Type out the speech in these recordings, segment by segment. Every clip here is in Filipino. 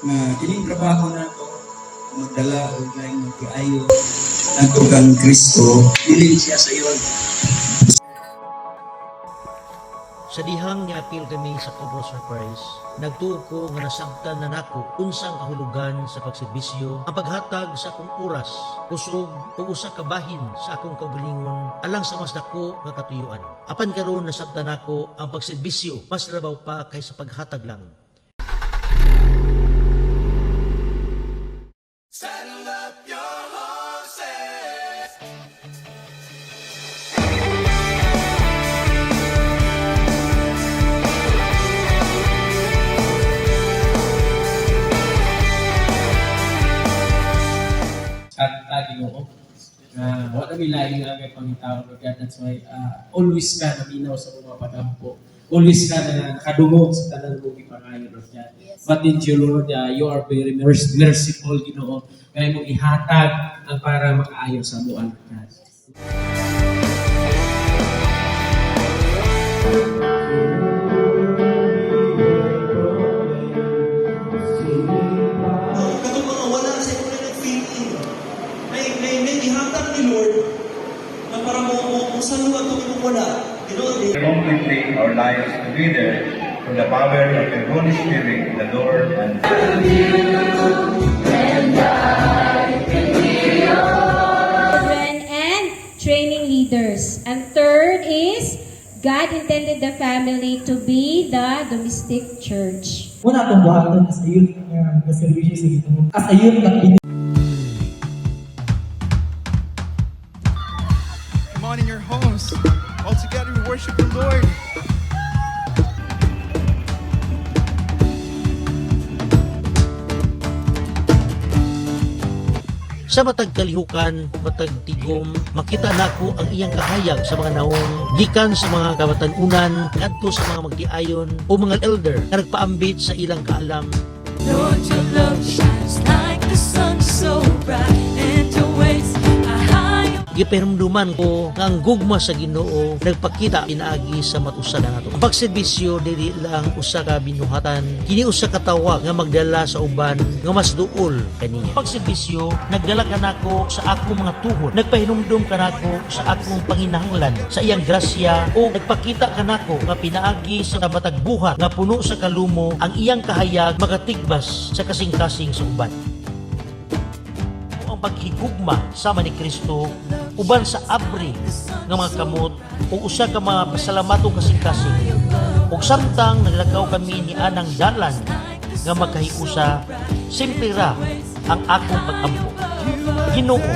nga kining trabaho na to magdala og laing magtiayo nato kang Kristo dili siya sa iyon. Sa dihang niapil kami sa Cobro Surprise, nagtuo ko nga nasabtan na nako unsang kahulugan sa pagserbisyo, ang paghatag sa akong oras, kusog o usa ka bahin sa akong kaugalingon alang sa mas dako nga katuyuan. Apan karon nasabtan nako ang pagserbisyo mas labaw pa kaysa paghatag lang. Saddle up your horses. At Ginoo na wala kami laing nga may pangitawag Lord God. That's why always ka naminaw sa mga pagampo. Always ka na nakadungog sa tanan mo gipangayo Lord God. But in you Lord, you are very merciful Ginoo. Kaya mo ihatag ang para makaayo sa mo Lord God. Katong mga wala sa ito na nag-feeling. May ihatag ni Lord na para mo saluhan ito kung wala. Completely our lives together through the power of the Holy Spirit, the Lord and Children and training leaders. And third is, God intended the family to be the domestic church. Una itong buhaton as a youth na servisyo sa Ginoo. As a youth na Come on in your homes. All together we worship the Lord. Sa matag kalihukan, matag tigom, makita nako ang iyang kahayag sa mga naong gikan sa mga kabatan-unan ngadto sa mga magtiayon o mga elder nga nagpaambit sa ilang kaalam. Lord, your love shines like the sun so bright, and your ways are high. Gipahinumduman ko nga ang gugma sa Ginoo nagpakita pinaagi sa matusadan nato. Ang pagserbisyo dili lang usa ka binuhatan, kini usa ka tawag nga magdala sa uban nga mas duol kaniya. Pagserbisyo nagdala kanako sa akong mga tuhod, nagpahinumdum kanako sa akong panginahanglan sa iyang grasya o nagpakita kanako nga pinaagi sa matag buhat nga puno sa kalumo ang iyang kahayag magatigbas sa kasing-kasing sa uban. Ang paghigugma sama ni Kristo uban sa abri ng mga kamot o usa ka mga pasalamatong kasing-kasing ug samtang naglakaw kami ni anang dalan nga magkahiusa simple ra ang akong pag-ampo. Ginoo,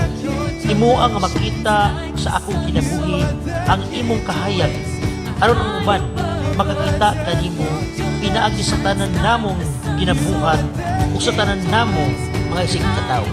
imo ang makita sa akong kinabuhi ang imong kahayag aron ang uban makakita kanimo pinaagi sa tanan namong ginabuhat ug sa tanan namong mga isig katawo.